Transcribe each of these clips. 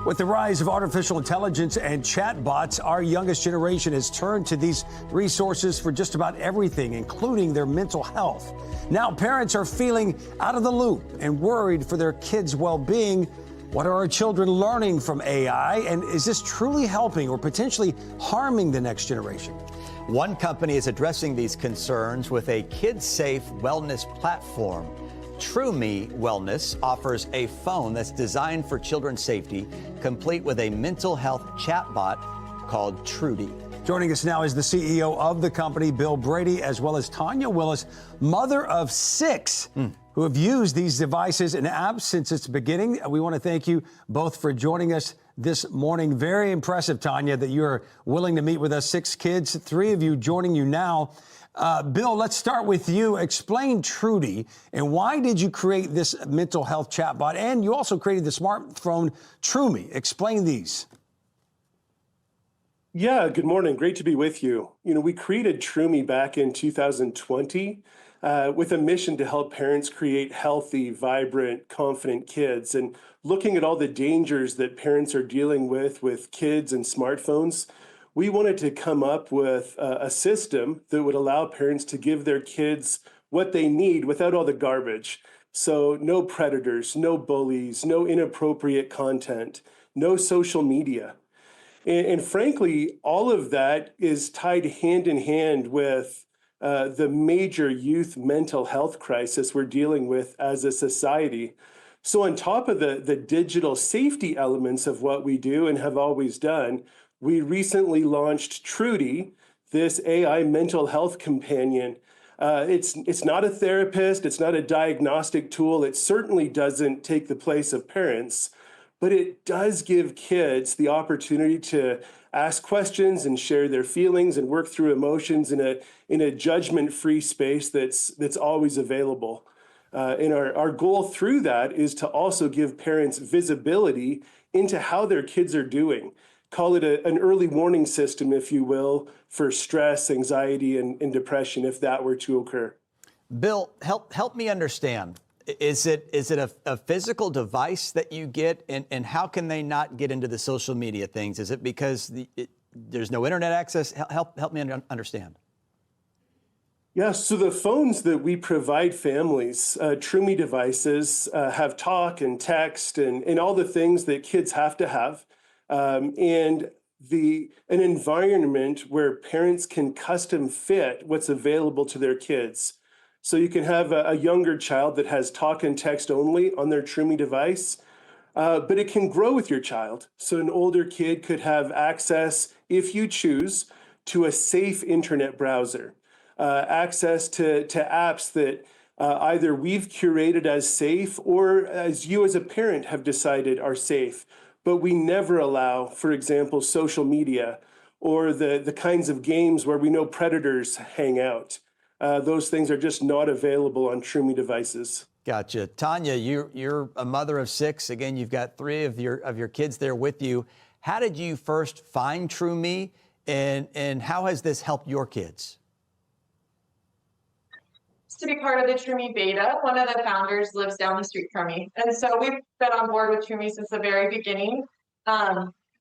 With the rise of artificial intelligence and chatbots, our youngest generation has turned to these resources for just about everything, including their mental health. Now, parents are feeling out of the loop and worried for their kids' well-being. What are our children learning from AI? And is this truly helping or potentially harming the next generation? One company is addressing these concerns with a kid-safe wellness platform. Troomi Wellness offers a phone that's designed for children's safety, complete with a mental health chatbot called Troodi. Joining us now is the CEO of the company, Bill Brady, as well as Tanya Willis, mother of 6, who have used these devices and apps since its beginning. We want to thank you both for joining us this morning. Very impressive, Tanya, that you're willing to meet with us. 6 kids, 3 of you joining you now. Bill, let's start with you. Explain Troodi, and why did you create this mental health chatbot? And you also created the smartphone Troomi. Explain these. Yeah, good morning. Great to be with you. We created Troomi back in 2020 with a mission to help parents create healthy, vibrant, confident kids. And looking at all the dangers that parents are dealing with kids and smartphones, we wanted to come up with a system that would allow parents to give their kids what they need without all the garbage. So no predators, no bullies, no inappropriate content, no social media. And frankly, all of that is tied hand in hand with the major youth mental health crisis we're dealing with as a society. So on top of the digital safety elements of what we do and have always done, we recently launched Troodi, this AI mental health companion. It's not a therapist, it's not a diagnostic tool, it certainly doesn't take the place of parents, but it does give kids the opportunity to ask questions and share their feelings and work through emotions in a judgment-free space that's always available. And our goal through that is to also give parents visibility into how their kids are doing. Call it an early warning system, if you will, for stress, anxiety, and depression, if that were to occur. Bill, help me understand. Is it a physical device that you get, and how can they not get into the social media things? Is it because there's no internet access? Help me understand. Yeah, so the phones that we provide families, Troomi devices, have talk and text and all the things that kids have to have. And an environment where parents can custom fit what's available to their kids. So you can have a younger child that has talk and text only on their Troomi device, but it can grow with your child. So an older kid could have access, if you choose, to a safe internet browser, access to apps that either we've curated as safe or as you as a parent have decided are safe. But we never allow, for example, social media or the kinds of games where we know predators hang out. Those things are just not available on Troomi devices. Gotcha. Tanya, you're a mother of 6. Again, you've got 3 of your kids there with you. How did you first find Troomi, and how has this helped your kids? To be part of the Troomi beta, one of the founders lives down the street from me. And so we've been on board with Troomi since the very beginning.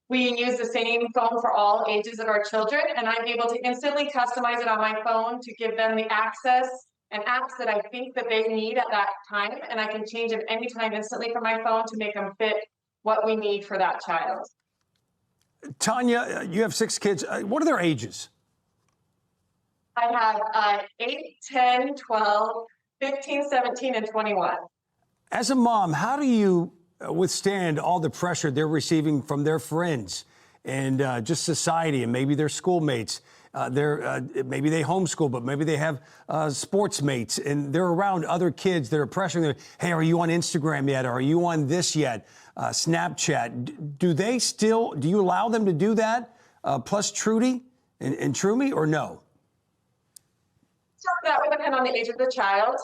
We use the same phone for all ages of our children, and I'm able to instantly customize it on my phone to give them the access and apps that I think that they need at that time. And I can change them anytime instantly from my phone to make them fit what we need for that child. Tanya, you have 6 kids. What are their ages? I have 8, 10, 12, 15, 17, and 21. As a mom, how do you withstand all the pressure they're receiving from their friends and just society and maybe their schoolmates? Maybe they homeschool, but maybe they have sports mates and they're around other kids that are pressuring them. Hey, are you on Instagram yet? Are you on this yet? Snapchat. Do you allow them to do that? Plus Troodi and Troomi, or no? So that would depend on the age of the child.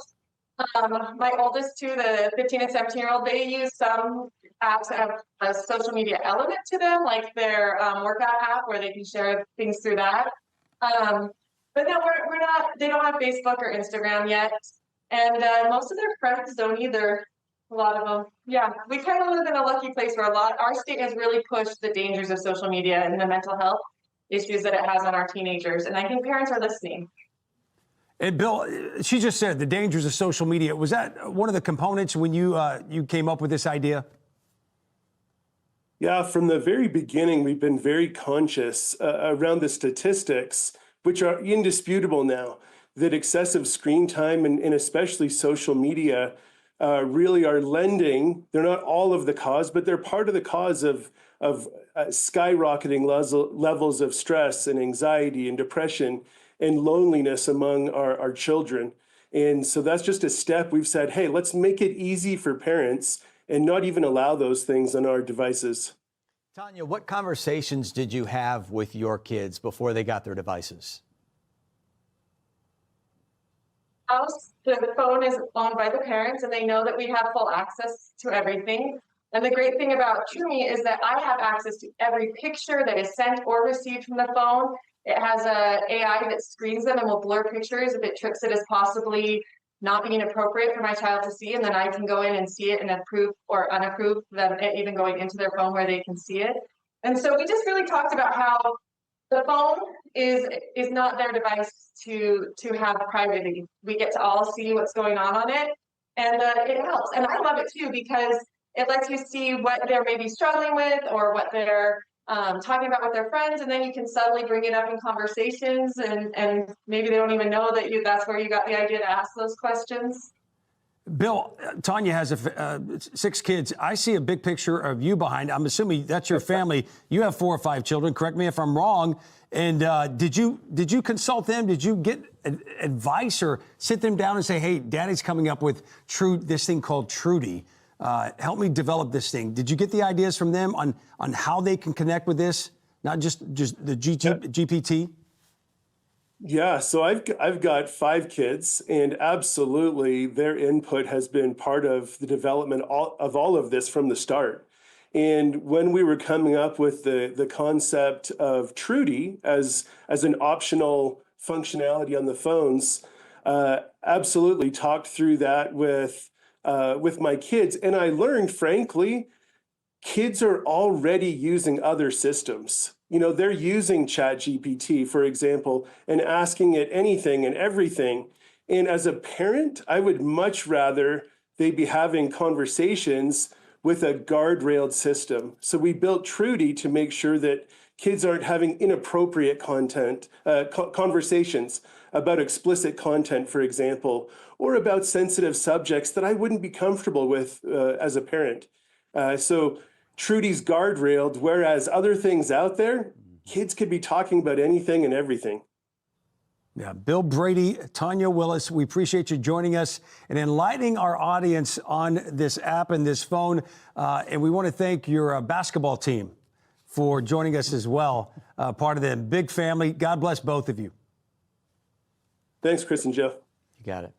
My oldest 2, the 15 and 17-year-old, they use some apps that have a social media element to them, like their workout app where they can share things through that. But no, we're not, they don't have Facebook or Instagram yet. And most of their friends don't either. A lot of them. Yeah, we kind of live in a lucky place where our state has really pushed the dangers of social media and the mental health issues that it has on our teenagers. And I think parents are listening. And Bill, she just said the dangers of social media. Was that one of the components when you came up with this idea? Yeah, from the very beginning, we've been very conscious around the statistics, which are indisputable now, that excessive screen time and especially social media really are lending. They're not all of the cause, but they're part of the cause of skyrocketing levels of stress and anxiety and depression and loneliness among our children. And so that's just a step. We've said, hey, let's make it easy for parents and not even allow those things on our devices. Tanya, what conversations did you have with your kids before they got their devices? The phone is owned by the parents, and they know that we have full access to everything. And the great thing about Troomi is that I have access to every picture that is sent or received from the phone. It has a AI that screens them and will blur pictures if it trips it as possibly not being appropriate for my child to see, and then I can go in and see it and approve or unapprove them even going into their phone where they can see it. And so we just really talked about how the phone is not their device to have privacy. We get to all see what's going on it, and it helps. And I love it too because it lets you see what they're maybe struggling with or what they're talking about with their friends, and then you can subtly bring it up in conversations, and maybe they don't even know that that's where you got the idea to ask those questions. Bill, Tanya has 6 kids. I see a big picture of you behind. I'm assuming that's your family. You have 4 or 5 children. Correct me if I'm wrong. And did you consult them? Did you get advice or sit them down and say, hey, Daddy's coming up with this thing called Troodi. Help me develop this thing. Did you get the ideas from them on how they can connect with this, not just the GPT? Yeah, so I've got 5 kids, and absolutely their input has been part of the development of all of this from the start. And when we were coming up with the concept of Troodi as an optional functionality on the phones, absolutely talked through that with my kids. And I learned, frankly, kids are already using other systems. You know, they're using ChatGPT, for example, and asking it anything and everything. And as a parent, I would much rather they be having conversations with a guardrailed system. So we built Troodi to make sure that kids aren't having inappropriate conversations about explicit content, for example, or about sensitive subjects that I wouldn't be comfortable with as a parent. So Troodi's guardrailed, whereas other things out there, kids could be talking about anything and everything. Yeah, Bill Brady, Tanya Willis, we appreciate you joining us and enlightening our audience on this app and this phone. And we want to thank your basketball team for joining us as well, part of the big family. God bless both of you. Thanks, Chris and Joe. You got it.